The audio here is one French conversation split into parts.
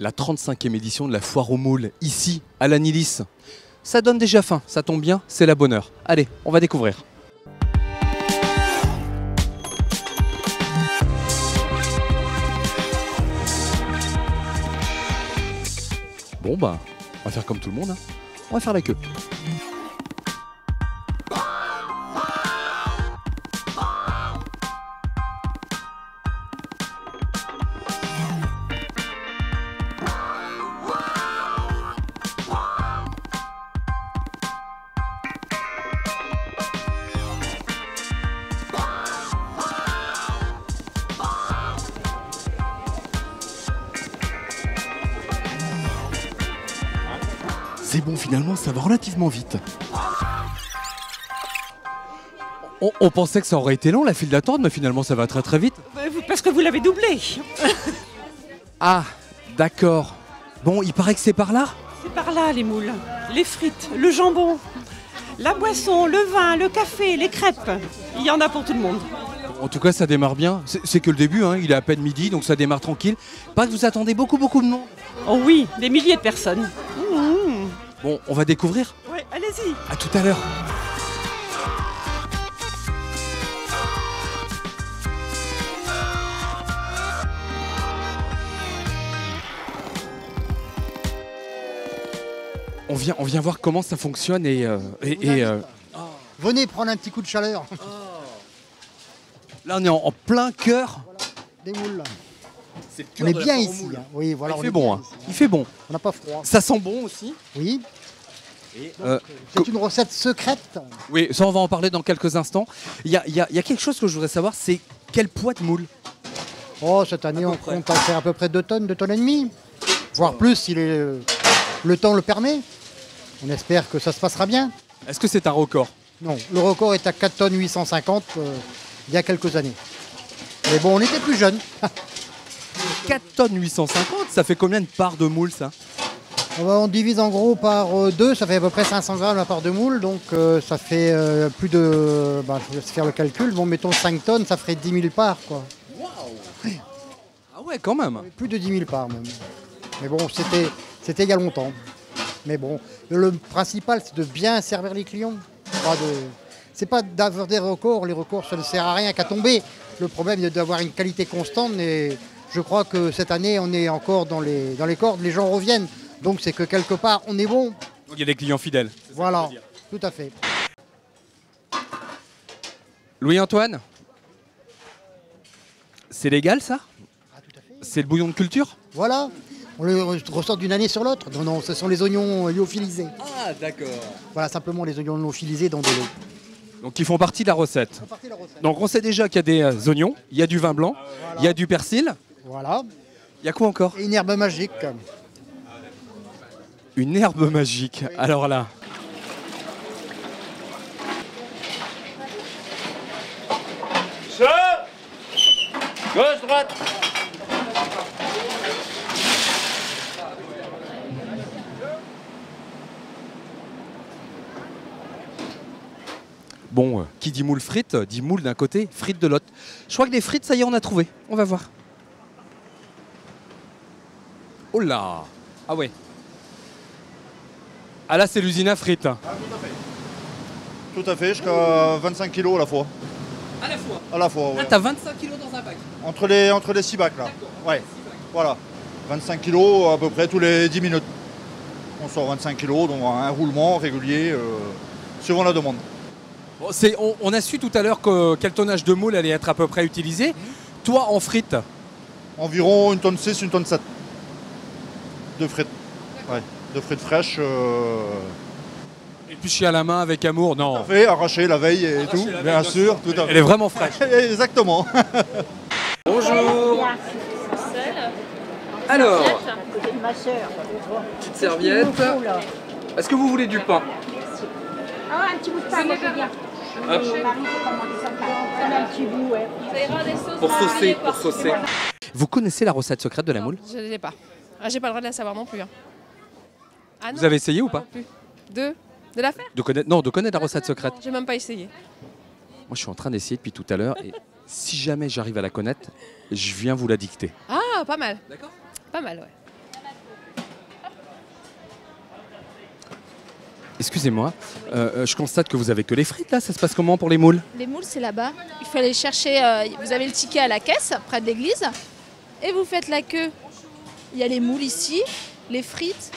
la 35e édition de la foire aux moules, ici, à la Nilis. Ça donne déjà faim, ça tombe bien, c'est la bonne heure. Allez, on va découvrir. Bon bah, on va faire comme tout le monde, hein. On va faire la queue. C'est bon, finalement, ça va relativement vite. On pensait que ça aurait été long, la file d'attente, mais finalement, ça va très très vite. Parce que vous l'avez doublé. Ah, d'accord. Bon, il paraît que c'est par là. C'est par là, les moules. Les frites, le jambon, la boisson, le vin, le café, les crêpes. Il y en a pour tout le monde. En tout cas, ça démarre bien. C'est que le début, hein. Il est à peine midi, donc ça démarre tranquille. Pas que vous attendez beaucoup de monde. Oh oui, des milliers de personnes. Bon, on va découvrir. Ouais, allez-y. À tout à l'heure. On vient voir comment ça fonctionne Venez prendre un petit coup de chaleur. Là, on est en plein cœur. Des moules. C'est le On cœur est de la bien foire aux ici. moules. Hein. Oui, voilà, Il on fait est bon, bien hein. ici. Il fait bon. On n'a pas froid. Ça sent bon aussi. Oui. Et, C'est une recette secrète. oui, ça on va en parler dans quelques instants. Il y a quelque chose que je voudrais savoir, c'est quel poids de moule? Oh, cette année, on compte à faire à peu près 2 tonnes et demie. Voire plus si le temps le permet. On espère que ça se passera bien. Est-ce que c'est un record? Non, le record est à 4 tonnes 850 il y a quelques années. Mais bon, on était plus jeunes. 4 tonnes 850, ça fait combien de parts de moule ça? On divise en gros par 2, ça fait à peu près 500 grammes la part de moule, donc ça fait plus de... je vous laisse faire le calcul, bon mettons 5 tonnes, ça ferait 10 000 parts quoi. Waouh! Ah ouais, quand même. Plus de 10 000 parts même. Mais bon, c'était il y a longtemps. Mais bon, le principal c'est de bien servir les clients. C'est pas d'avoir des records, les records ça ne sert à rien qu'à tomber. Le problème est d'avoir une qualité constante et je crois que cette année on est encore dans les cordes, les gens reviennent. Donc c'est que quelque part on est bon. Donc il y a des clients fidèles. Voilà, tout à fait. Louis-Antoine, c'est légal ça? Ah, tout à fait. C'est le bouillon de culture? Voilà, on le ressort d'une année sur l'autre. Non, non, ce sont les oignons lyophilisés. Ah d'accord. Voilà, simplement les oignons lyophilisés dans de l'eau. Donc ils font partie de la recette. Donc on sait déjà qu'il y a des oignons, il y a du vin blanc, il y a du persil. Voilà. Il y a quoi encore? Et une herbe magique. Une herbe magique. Alors là. Gauche, droite. Bon, qui dit moule frites, dit moule d'un côté, frites de l'autre. Je crois que les frites, ça y est, on a trouvé. On va voir. Oh là! Ah ouais. Ah là, c'est l'usine à frites. Ah, tout à fait, jusqu'à 25 kilos à la fois. À la fois? À la fois, Là, ouais. t'as 25 kilos dans un bac. Entre les 6 bacs, là. Ouais, voilà. 25 kilos à peu près tous les 10 minutes. On sort 25 kilos, donc un roulement régulier, suivant la demande. Bon, on a su tout à l'heure quel tonnage de moule allait être à peu près utilisé. Toi, en frites? Environ 1 tonne 6, 1 tonne 7 de frites. Ouais, de frites fraîches. Et puis je suis à la main avec amour, non. Fait, arrachées la veille et tout, la bien veille, sûr. Tout à Elle fait. est vraiment fraîche. Exactement. Bonjour. Alors, petite serviette. Est-ce que vous voulez du pain? Ah, un petit bout de pain, moi je veux bien. Hop. Mari, j'ai commandé ça. Un petit bout, ouais. Pour saucer. Vous connaissez la recette secrète de la moule? Je ne l'ai pas. Ah, j'ai pas le droit de la savoir non plus. Hein. Ah, non, Vous avez essayé ou pas? non plus. De la faire? De connaître la recette secrète. J'ai même pas essayé. Moi, je suis en train d'essayer depuis tout à l'heure et si jamais j'arrive à la connaître, je viens vous la dicter. Ah, pas mal. D'accord. Pas mal, ouais. Excusez-moi, je constate que vous avez que les frites là, ça se passe comment pour les moules? Les moules, c'est là-bas. Il faut aller chercher, vous avez le ticket à la caisse, près de l'église, et vous faites la queue. Il y a les moules ici, les frites,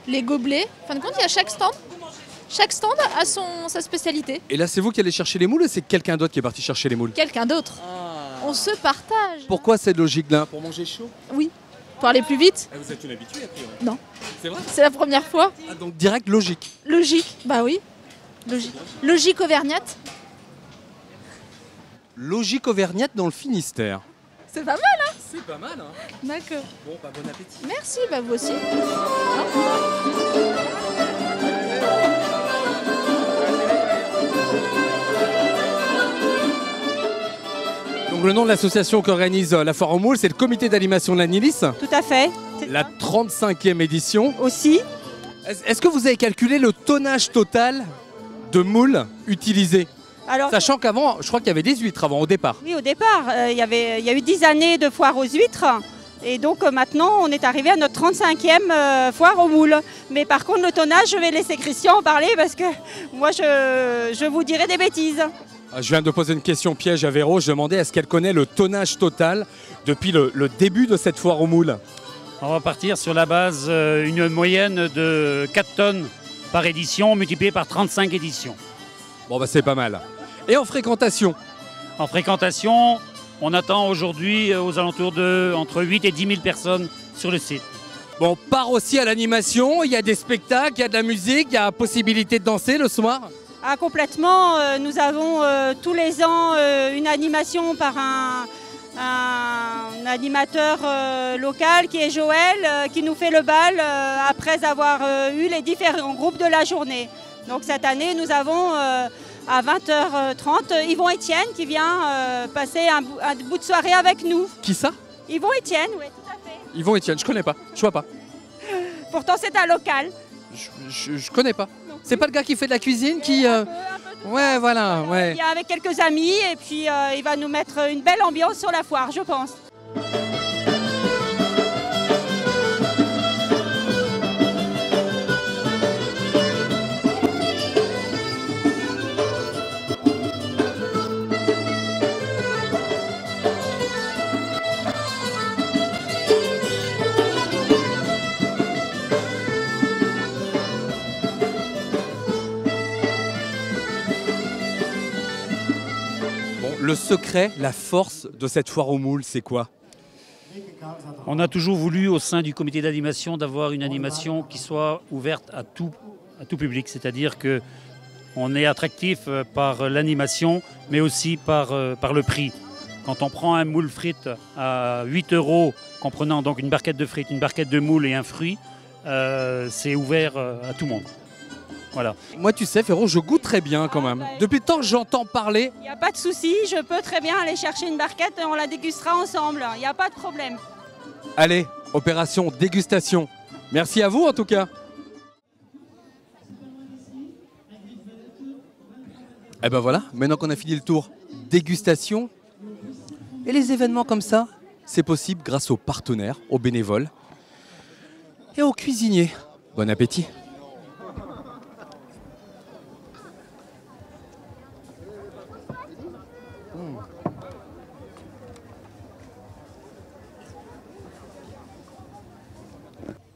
les gobelets. En fin de compte, il y a chaque stand. Chaque stand a sa spécialité. Et là, c'est vous qui allez chercher les moules ou c'est quelqu'un d'autre qui est parti chercher les moules? Quelqu'un d'autre. On se partage. Pourquoi cette logique-là? Pour manger chaud? Oui. Pour aller plus vite. Vous êtes une habituée après? Non. C'est vrai? C'est la première fois. Ah, donc direct logique. Logique. Bah oui. Logique. Logique auvergnate. Logique auvergnate dans le Finistère. C'est pas mal, hein? C'est pas mal, hein? D'accord. Bon, bah bon appétit. Merci, bah vous aussi. Donc le nom de l'association qui organise la foire aux moules, c'est le comité d'animation de la Nilis. Tout à fait. La 35e édition. Aussi. Est-ce que vous avez calculé le tonnage total de moules utilisés? Alors, Sachant qu'avant, je crois qu'il y avait des huîtres avant, au départ. oui, au départ, il y a eu 10 années de foire aux huîtres. Et donc maintenant, on est arrivé à notre 35e foire aux moules. Mais par contre, le tonnage, je vais laisser Christian en parler parce que moi, je vous dirai des bêtises. Je viens de poser une question piège à Véro. Je demandais est-ce qu'elle connaît le tonnage total depuis le début de cette foire aux moules? On va partir sur la base une moyenne de 4 tonnes par édition, multipliée par 35 éditions. Bon, bah c'est pas mal. Et en fréquentation? En fréquentation, on attend aujourd'hui aux alentours de entre 8 et 10 000 personnes sur le site. Bon, on part aussi à l'animation, il y a des spectacles, il y a de la musique, il y a possibilité de danser le soir? Ah, complètement. Nous avons tous les ans une animation par un animateur local qui est Joël, qui nous fait le bal après avoir eu les différents groupes de la journée. Donc cette année, nous avons à 20h30 Yvon Etienne qui vient passer un bout de soirée avec nous. Qui ça? Yvon Etienne, oui, tout à fait. Yvon Etienne, je connais pas, je vois pas. Pourtant, c'est un local. Je connais pas. C'est pas le gars qui fait de la cuisine qui... Ouais, voilà, ouais. Il vient avec quelques amis et puis il va nous mettre une belle ambiance sur la foire, je pense. Le secret, la force de cette foire aux moules, c'est quoi? On a toujours voulu, au sein du comité d'animation, d'avoir une animation qui soit ouverte à tout public. C'est-à-dire qu'on est attractif par l'animation, mais aussi par le prix. Quand on prend un moule frites à 8 €, comprenant donc une barquette de frites, une barquette de moules et un fruit, c'est ouvert à tout le monde. Voilà. Moi, tu sais, Féro, je goûte très bien quand même. Depuis le temps que j'entends parler... Il n'y a pas de souci, je peux très bien aller chercher une barquette et on la dégustera ensemble. Il n'y a pas de problème. Allez, opération dégustation. Merci à vous en tout cas. Et ben voilà, maintenant qu'on a fini le tour dégustation. Et les événements comme ça, c'est possible grâce aux partenaires, aux bénévoles et aux cuisiniers. Bon appétit.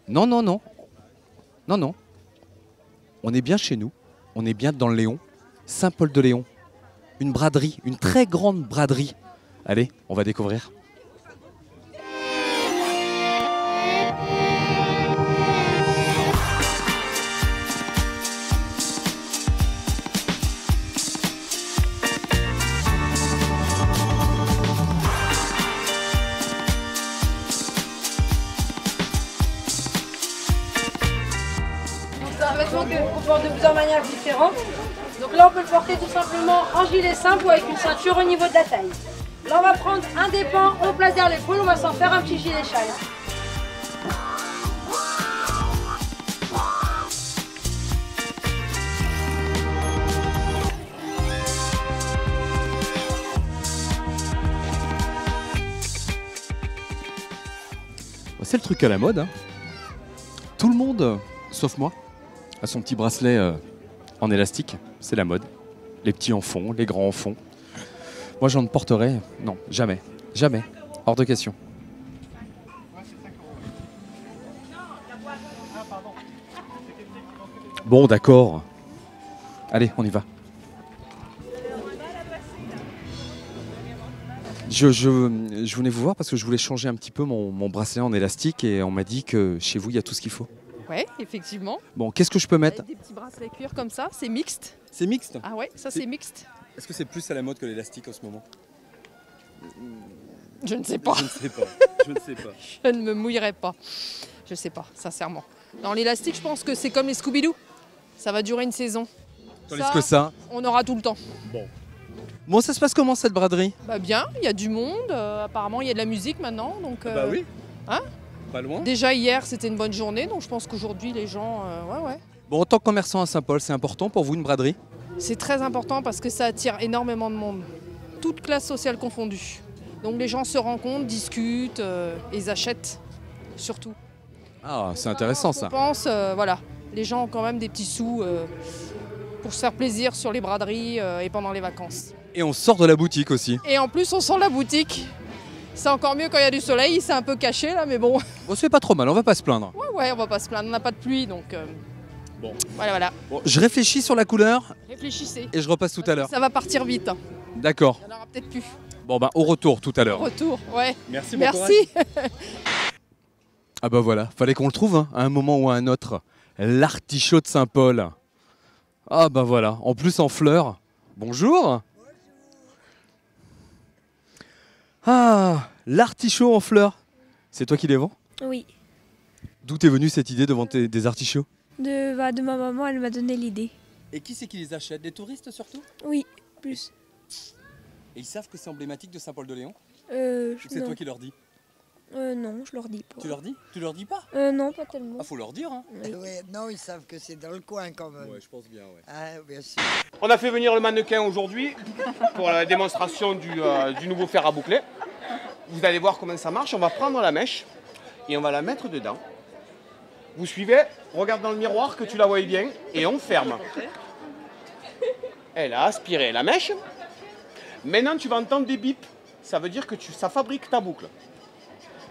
Non, non, non. Non, non. On est bien chez nous. On est bien dans le Léon. Saint-Paul-de-Léon. Une braderie, une très grande braderie. Allez, on va découvrir. On porte de plusieurs manières différentes. Donc là on peut le porter tout simplement en gilet simple ou avec une ceinture au niveau de la taille. Là on va prendre un des pans, on place derrière l'épaule, on va s'en faire un petit gilet châle. C'est le truc à la mode. Hein. Tout le monde, sauf moi, à son petit bracelet en élastique. C'est la mode. Les petits en font, les grands en font. Moi, j'en porterai. Non, jamais. Jamais. Hors de question. Bon, d'accord. Allez, on y va. Je venais vous voir parce que je voulais changer un petit peu mon bracelet en élastique et on m'a dit que chez vous, il y a tout ce qu'il faut. Ouais, effectivement. Bon, qu'est-ce que je peux mettre? Avec des petits bracelets cuir comme ça, c'est mixte. C'est mixte? Ah ouais, ça c'est mixte. Est-ce que c'est plus à la mode que l'élastique en ce moment? Je ne sais pas. Je ne sais pas. Je ne sais pas. Je ne me mouillerai pas. Je sais pas, sincèrement. Dans l'élastique, je pense que c'est comme les Scooby-Doo. Ça va durer une saison. Tandis que ça, on aura tout le temps. bon, ça se passe comment cette braderie? Bah bien, il y a du monde. Apparemment, il y a de la musique maintenant. Donc, Bah oui. Hein? Pas loin. Déjà hier, c'était une bonne journée. Donc je pense qu'aujourd'hui, les gens... ouais. Bon, en tant que commerçant à Saint-Paul, c'est important pour vous une braderie? C'est très important parce que ça attire énormément de monde. Toutes classes sociales confondues. Donc les gens se rencontrent, discutent, ils achètent surtout. Ah, c'est intéressant ça. Je pense, voilà, les gens ont quand même des petits sous pour se faire plaisir sur les braderies et pendant les vacances. Et on sort de la boutique aussi. Et en plus, on sent la boutique. C'est encore mieux quand il y a du soleil, c'est un peu caché là, mais bon. Bon, c'est pas trop mal, on va pas se plaindre. Ouais, on va pas se plaindre, on n'a pas de pluie, donc Bon. Voilà. Bon, je réfléchis sur la couleur Réfléchissez. et je repasse tout à l'heure. Ça va partir vite. Hein. D'accord. Il n'y en aura peut-être plus. Bon, bah, au retour tout à l'heure. Retour, ouais. Merci. Ah bah voilà, fallait qu'on le trouve hein, à un moment ou à un autre. L'artichaut de Saint-Paul. Ah bah voilà, en plus en fleurs. Bonjour. Ah, l'artichaut en fleurs. C'est toi qui les vends? Oui. D'où t'es venue cette idée de vendre des artichauts? De ma maman, elle m'a donné l'idée. Et qui c'est qui les achète? Des touristes surtout? Oui, plus. Et ils savent que c'est emblématique de Saint-Paul-de-Léon? C'est non. toi qui leur dis? Non, je leur dis pas. Tu leur dis? Tu leur dis pas? Non, pas tellement. Ah, faut leur dire hein. Oui. Ouais, non, ils savent que c'est dans le coin quand même. Ouais, je pense bien, ouais. Ah, bien sûr. On a fait venir le mannequin aujourd'hui pour la démonstration du nouveau fer à boucler. Vous allez voir comment ça marche. On va prendre la mèche et on va la mettre dedans. Vous suivez, regarde dans le miroir que tu la vois bien et on ferme. Elle a aspiré la mèche. Maintenant, tu vas entendre des bips. Ça veut dire que ça fabrique ta boucle.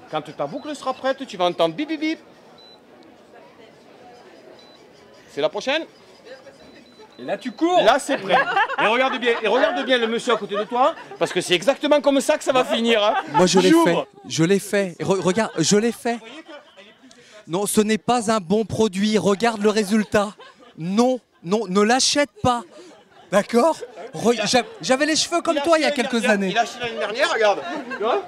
Quand ta boucle sera prête, tu vas entendre bip bip bip. C'est la prochaine. Et là, tu cours. Là, c'est prêt. Et regarde bien le monsieur à côté de toi, parce que c'est exactement comme ça que ça va finir. Hein. Moi, je l'ai J'ouvre. fait. Je l'ai fait. Regarde, je l'ai fait. Non, ce n'est pas un bon produit. Regarde le résultat. Non, ne l'achète pas. D'accord? J'avais les cheveux comme toi il y a quelques années. Il a acheté l'année dernière, regarde. Tu vois?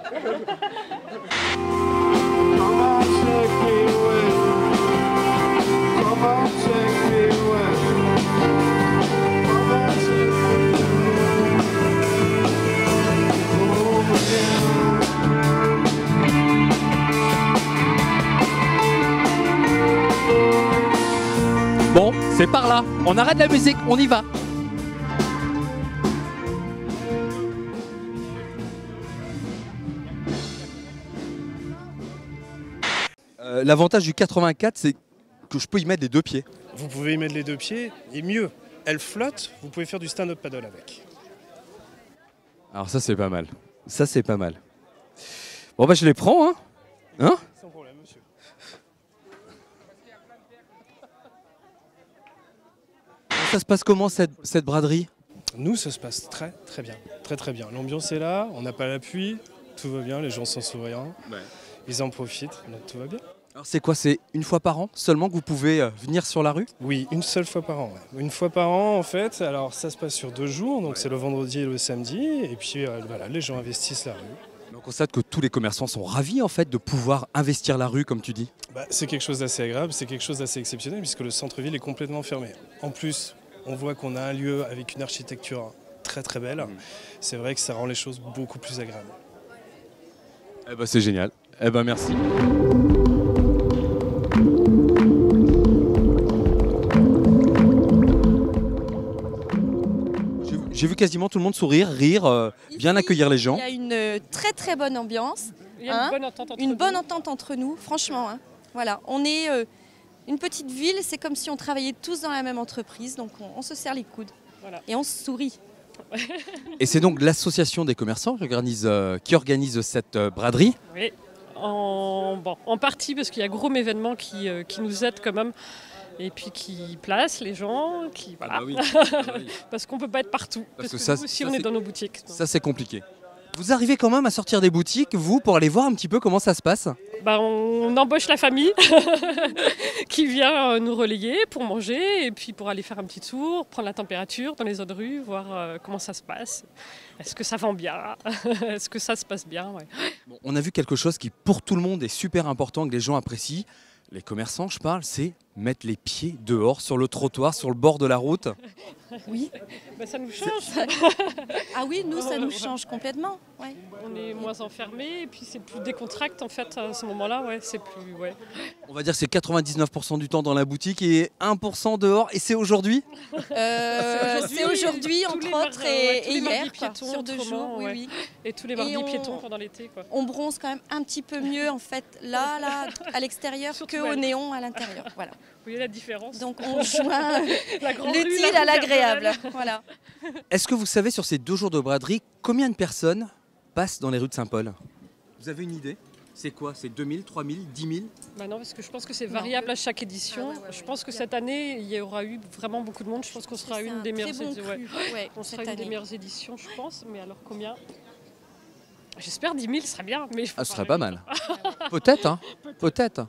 Bon, c'est par là. On arrête la musique, on y va. L'avantage du 84, c'est que je peux y mettre les deux pieds. Vous pouvez y mettre les deux pieds, et mieux, elle flotte, vous pouvez faire du stand-up paddle avec. Alors ça, c'est pas mal. Ça, c'est pas mal. Bon, bah, je les prends, hein. Sans problème, monsieur. Ça se passe comment, cette braderie? Nous, ça se passe très bien. Très bien. L'ambiance est là, on n'a pas la pluie, tout va bien, les gens sont souriants. Ouais. Ils en profitent, donc tout va bien. Alors c'est quoi? C'est une fois par an seulement que vous pouvez venir sur la rue? Oui, une seule fois par an. Ouais. Une fois par an, en fait. Alors ça se passe sur 2 jours, donc c'est le vendredi et le samedi. Et puis voilà, les gens investissent la rue. On constate que tous les commerçants sont ravis en fait de pouvoir investir la rue, comme tu dis. C'est quelque chose d'assez agréable, c'est quelque chose d'assez exceptionnel puisque le centre-ville est complètement fermé. En plus, on voit qu'on a un lieu avec une architecture très belle. C'est vrai que ça rend les choses beaucoup plus agréables. Eh ben c'est génial. Eh ben merci. J'ai vu quasiment tout le monde sourire, rire, bien accueillir les gens. Il y a une très bonne ambiance. Il y a une bonne entente entre nous. Bonne entente entre nous, franchement. Hein. Voilà, on est une petite ville, c'est comme si on travaillait tous dans la même entreprise, donc on se serre les coudes et on se sourit. Et c'est donc l'association des commerçants qui organise cette braderie. Oui, en partie parce qu'il y a Groom événement qui nous aide quand même. Et puis qui place les gens, voilà. Ah bah oui. Parce qu'on ne peut pas être partout. Parce que nous aussi, on est dans nos boutiques. Donc. Ça, c'est compliqué. Vous arrivez quand même à sortir des boutiques, vous, pour aller voir un petit peu comment ça se passe? On embauche la famille qui vient nous relayer pour manger et puis pour aller faire un petit tour, prendre la température dans les autres rues, voir comment ça se passe. Est-ce que ça vend bien? Est-ce que ça se passe bien? Bon, on a vu quelque chose qui, pour tout le monde, est super important, que les gens apprécient. Les commerçants, je parle, c'est mettre les pieds dehors, sur le trottoir, sur le bord de la route. Oui. Ça nous change. Ah oui, nous, ça nous change complètement. Ouais. On est moins enfermés et puis c'est plus décontracté en fait à ce moment-là. C'est plus. On va dire que c'est 99% du temps dans la boutique et 1% dehors. Et c'est aujourd'hui C'est aujourd'hui, entre autres, et hier, sur 2 jours. Oui. Et tous les mardis piétons pendant l'été. On bronze quand même un petit peu mieux en fait là à l'extérieur qu'au néon à l'intérieur. Voilà. Vous voyez la différence? Donc on joint l'utile à l'agréable. Voilà. Est-ce que vous savez sur ces 2 jours de braderie, combien de personnes passent dans les rues de Saint-Paul? Vous avez une idée? C'est quoi? C'est 2000, 3000, 10 000? Non, parce que je pense que c'est variable à chaque édition. Je pense que cette année, il y aura eu vraiment beaucoup de monde. Je pense qu'on sera une des meilleures éditions. On sera une des meilleures éditions, je pense. Mais alors combien? J'espère 10 000, ce serait bien. Mais ce serait pas mal. Peut-être, hein. Peut-être.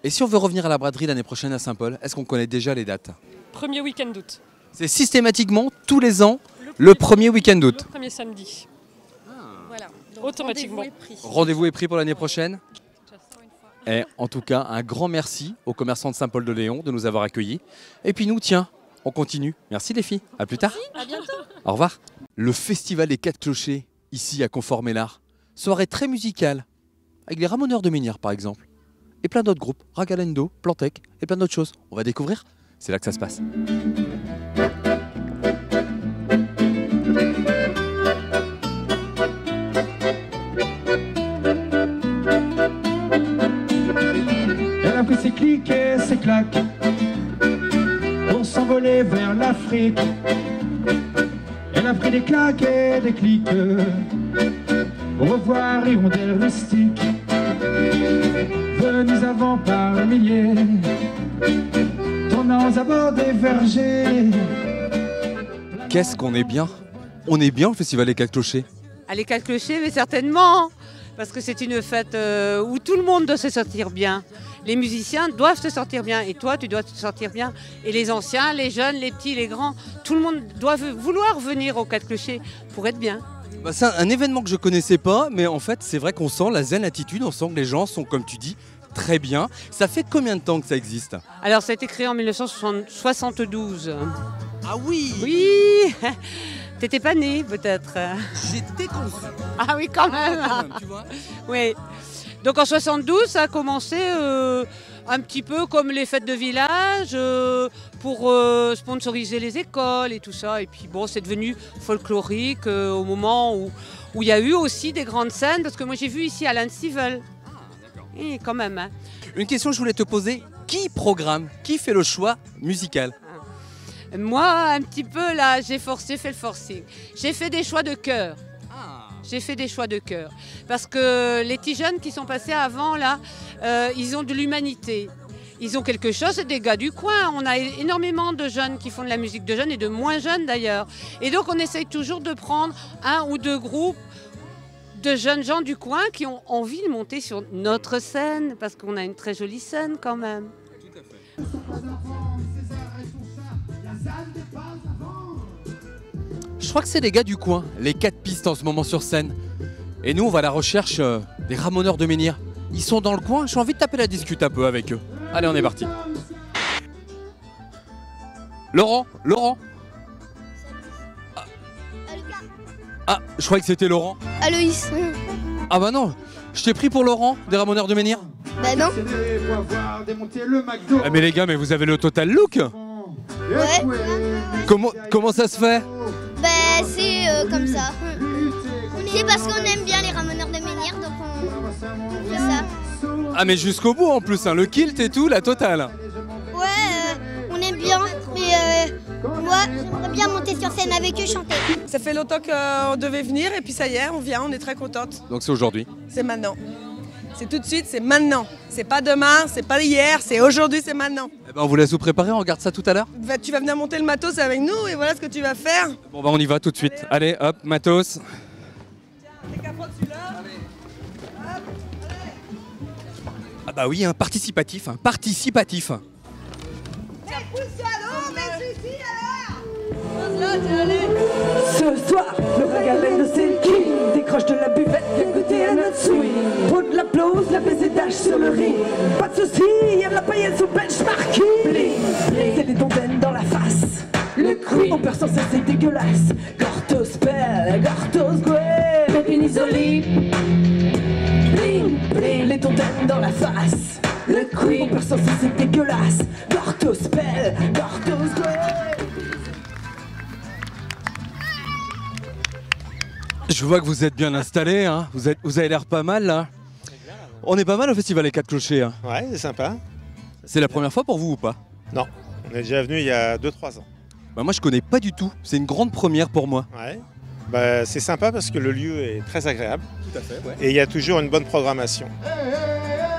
Et si on veut revenir à la braderie l'année prochaine à Saint-Paul, est-ce qu'on connaît déjà les dates? Premier week-end d'août. C'est systématiquement, tous les ans, le premier week-end d'août. Le premier samedi. Voilà. Donc, automatiquement. Rendez-vous est pris pour l'année prochaine. Et en tout cas, un grand merci aux commerçants de Saint-Paul-de-Léon de nous avoir accueillis. Et puis nous, tiens, on continue. Merci les filles. À plus tard. À bientôt. Au revoir. Le festival des 4 clochers, ici à Conformélard. Soirée très musicale, avec les Ramoneurs de Menhir par exemple. Et plein d'autres groupes, Ragalendo, Plantec et plein d'autres choses. On va découvrir, c'est là que ça se passe. Elle a pris ses clics et ses claques pour s'envoler vers l'Afrique. Elle a pris des claques et des clics pour revoir hirondelles rustiques venues avant par milliers, tournant à bord des vergers. Qu'est-ce qu'on est bien? On est bien au festival des 4 clochers. À les 4 clochers, mais certainement, parce que c'est une fête où tout le monde doit se sentir bien. Les musiciens doivent se sentir bien, et toi, tu dois te sentir bien. Et les anciens, les jeunes, les petits, les grands, tout le monde doit vouloir venir aux 4 clochers pour être bien. C'est un événement que je connaissais pas, mais en fait, c'est vrai qu'on sent la zen attitude, on sent que les gens sont, comme tu dis, très bien. Ça fait combien de temps que ça existe? Alors, ça a été créé en 1972. Ah oui? Oui. T'étais pas né, peut-être. J'étais conçu. Ah oui, quand même. Tu vois. Oui. Donc en 72, ça a commencé un petit peu comme les fêtes de village pour sponsoriser les écoles et tout ça. Et puis bon, c'est devenu folklorique au moment où il y a eu aussi des grandes scènes. Parce que moi, j'ai vu ici Alain Stivell. Ah, d'accord. Et quand même. Hein. Une question que je voulais te poser. Qui programme? Qui fait le choix musical? Moi, un petit peu là, j'ai fait le forcing. J'ai fait des choix de cœur. J'ai fait des choix de cœur. Parce que les petits jeunes qui sont passés avant, là, ils ont de l'humanité. Ils ont quelque chose, c'est des gars du coin. On a énormément de jeunes qui font de la musique de jeunes et de moins jeunes d'ailleurs. Et donc on essaye toujours de prendre 1 ou 2 groupes de jeunes gens du coin qui ont envie de monter sur notre scène. Parce qu'on a une très jolie scène quand même. Tout à fait. Je crois que c'est les gars du coin, les 4 pistes en ce moment sur scène. Et nous, on va à la recherche des Ramoneurs de Menhir. Ils sont dans le coin, j'ai envie de taper la discute un peu avec eux. Allez, on est parti. Laurent. Ah, je croyais que c'était Laurent. Aloïs. Ah bah non, je t'ai pris pour Laurent, des Ramoneurs de Menhir. Bah non. Ah mais les gars, mais vous avez le total look. Ouais. Comment ça se fait? Bah c'est comme ça. C'est parce qu'on aime bien les Ramoneurs de Menhir, donc on fait ça. Ah mais jusqu'au bout en plus, hein, le kilt et tout, la totale. bien monter sur scène avec eux, chanter. Ça fait longtemps qu'on devait venir et puis ça y est, on vient, on est très contente. Donc c'est aujourd'hui. C'est maintenant. C'est tout de suite, c'est maintenant. C'est pas demain, c'est pas hier, c'est aujourd'hui, c'est maintenant. Eh ben, on vous laisse vous préparer, on regarde ça tout à l'heure. Tu vas venir monter le matos avec nous et voilà ce que tu vas faire. Bon bah on y va tout de suite. Allez, hop, matos. Ah bah oui, participatif, participatif. Ce soir, le régalé de c'est qui décroche de la buvette, vient goûter à notre swing. Pour de l'applause, la BZH sur le ring. Pas de soucis, y'a de la paillette sous benchmarking. Bling, c'est les tontaines dans la face. Le queen, on perd sans cesse, c'est dégueulasse. Gortos belle, Gortos grey, une isolée. Bling, bling, les tontaines dans la face. Le queen, on perd sans cesse, c'est dégueulasse. Gortos belle, Gortos grey. Je vois que vous êtes bien installés, hein. Vous avez l'air pas mal là. On est pas mal au festival Les 4 Clochers. Hein. Ouais, c'est sympa. C'est la première fois pour vous ou pas? Non, on est déjà venu il y a 2-3 ans. Bah moi je connais pas du tout, c'est une grande première pour moi. Ouais. Bah, c'est sympa parce que le lieu est très agréable. Tout à fait, ouais. Et il y a toujours une bonne programmation.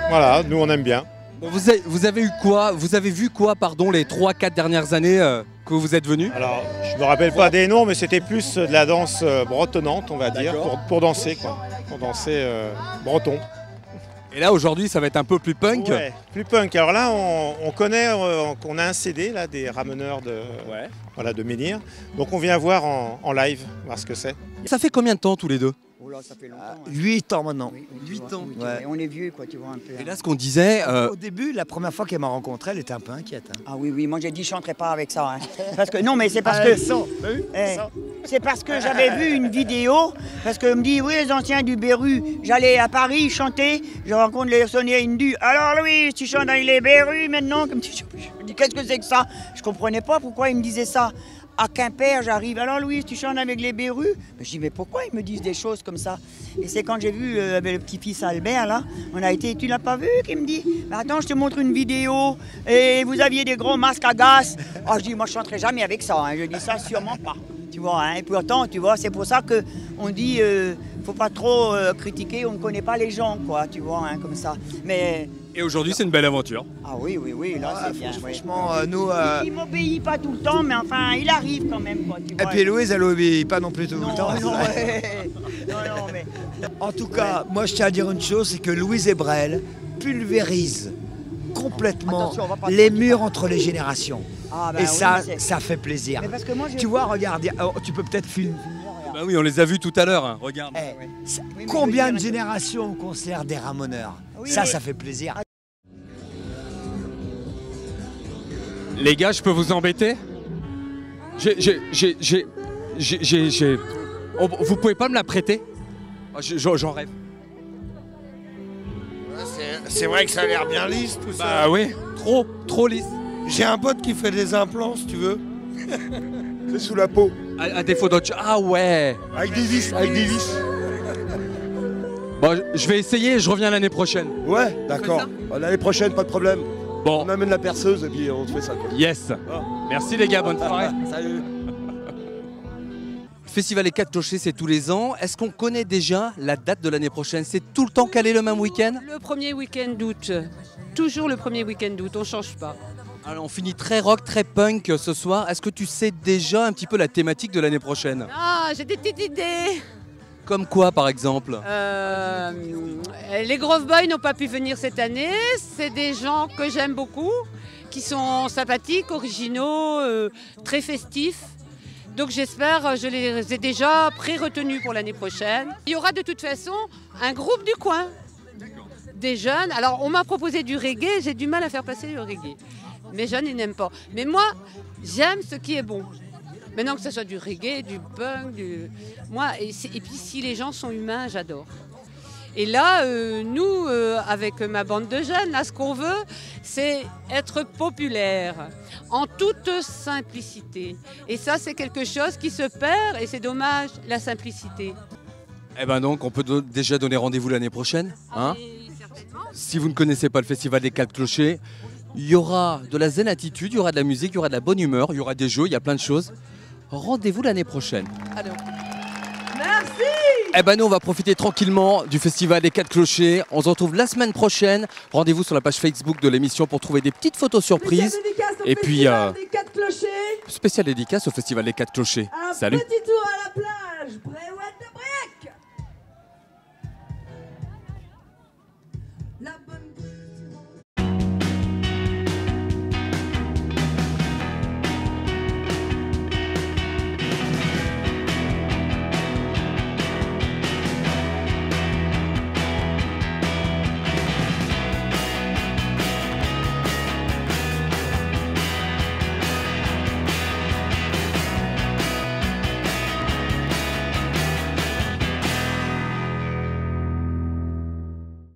Voilà, nous on aime bien. Bon, vous avez eu quoi? Vous avez vu quoi, pardon, les 3-4 dernières années que vous êtes venus? Alors, je me rappelle pas des noms, mais c'était plus de la danse bretonnante, on va dire, pour danser, quoi. Pour danser breton. Et là, aujourd'hui, ça va être un peu plus punk? Ouais, plus punk. Alors là, on connaît, on a un CD là, des Rameneurs de, voilà, de Menhir. Donc on vient voir en live, voir ce que c'est. Ça fait combien de temps tous les deux? Oh là, ça fait longtemps. 8 ans maintenant. 8 ans. Ouais. On est vieux, quoi, tu vois un peu. Et là, ce qu'on disait... Au début, la première fois qu'elle m'a rencontré, elle était un peu inquiète. Hein. Ah oui, moi j'ai dit je chanterai pas avec ça. Hein. Parce que, non, mais c'est parce que... c'est parce que j'avais vu une vidéo, parce que me dit, oui, les anciens du Berru, j'allais à Paris chanter, je rencontre les sonniers hindus. Alors Louis, tu chantes avec les Berru maintenant? Comme je dis, qu'est-ce que c'est que ça? Je comprenais pas pourquoi ils me disaient ça. À Quimper, j'arrive. Alors Louise, tu chantes avec les Berru? Je dis, mais pourquoi ils me disent des choses comme ça? Et c'est quand j'ai vu avec le petit-fils Albert, là, on a été, tu l'as pas vu, qui me dit, mais attends, je te montre une vidéo, et vous aviez des gros masques à gaz. Ah, je dis, moi je chanterai jamais avec ça, hein. Je dis ça sûrement pas. Tu vois, hein. Et pourtant, tu vois, c'est pour ça qu'on dit, faut pas trop critiquer, on ne connaît pas les gens, quoi, tu vois, hein, comme ça. Mais... Et aujourd'hui, c'est une belle aventure. Ah oui, là c'est bien. Franchement, nous... Il m'obéit pas tout le temps, mais enfin, il arrive quand même, quoi, tu vois. Et puis Louise, elle obéit pas non plus tout le temps. Non, mais... En tout cas, moi je tiens à dire une chose, c'est que Louise Ebrel pulvérise complètement les murs entre les générations. Ah, bah et oui, ça fait plaisir. Mais parce que moi, tu vois, regarde, tu peux peut-être filmer. Bah oui, on les a vus tout à l'heure, hein. Regarde. Combien de générations au concert des Ramoneurs? Ça fait plaisir. Les gars, je peux vous embêter? Vous pouvez pas me la prêter? J'en rêve. C'est vrai que ça a l'air bien lisse tout ça. Bah oui, trop lisse. J'ai un pote qui fait des implants si tu veux. C'est sous la peau. À défaut d'autre chose. Ah ouais. Avec des vis, Bon, je vais essayer et je reviens l'année prochaine. Ouais, d'accord. L'année prochaine, pas de problème. Bon. On amène la perceuse et puis on te fait ça. Quoi. Yes. Merci les gars, bonne soirée. Salut. Le festival Les 4 Clochers, c'est tous les ans. Est-ce qu'on connaît déjà la date de l'année prochaine? C'est tout le temps calé le même week-end? Le premier week-end d'août. Toujours le premier week-end d'août, on ne change pas. Alors on finit très rock, très punk ce soir. Est-ce que tu sais déjà un petit peu la thématique de l'année prochaine? Ah, j'ai des petites idées. Comme quoi par exemple? Les Grove Boys n'ont pas pu venir cette année. C'est des gens que j'aime beaucoup, qui sont sympathiques, originaux, très festifs. Donc j'espère, je les ai déjà pré-retenus pour l'année prochaine. Il y aura de toute façon un groupe du coin, des jeunes. Alors on m'a proposé du reggae, j'ai du mal à faire passer le reggae. Mes jeunes, ils n'aiment pas. Mais moi, j'aime ce qui est bon. Maintenant que ce soit du reggae, du punk, moi, et puis si les gens sont humains, j'adore. Et là, nous, avec ma bande de jeunes, là, ce qu'on veut, c'est être populaire, en toute simplicité. Et ça, c'est quelque chose qui se perd, et c'est dommage, la simplicité. Eh ben donc, on peut déjà donner rendez-vous l'année prochaine, hein? Si vous ne connaissez pas le festival des 4 Clochers, il y aura de la zen attitude, il y aura de la musique, il y aura de la bonne humeur, il y aura des jeux, il y a plein de choses. Rendez-vous l'année prochaine. Allez, merci. Eh ben nous, on va profiter tranquillement du festival des 4 clochers. On se retrouve la semaine prochaine. Rendez-vous sur la page Facebook de l'émission pour trouver des petites photos surprises. Et puis, des 4 clochers. spécial dédicace au festival des 4 clochers. Un Salut. petit tour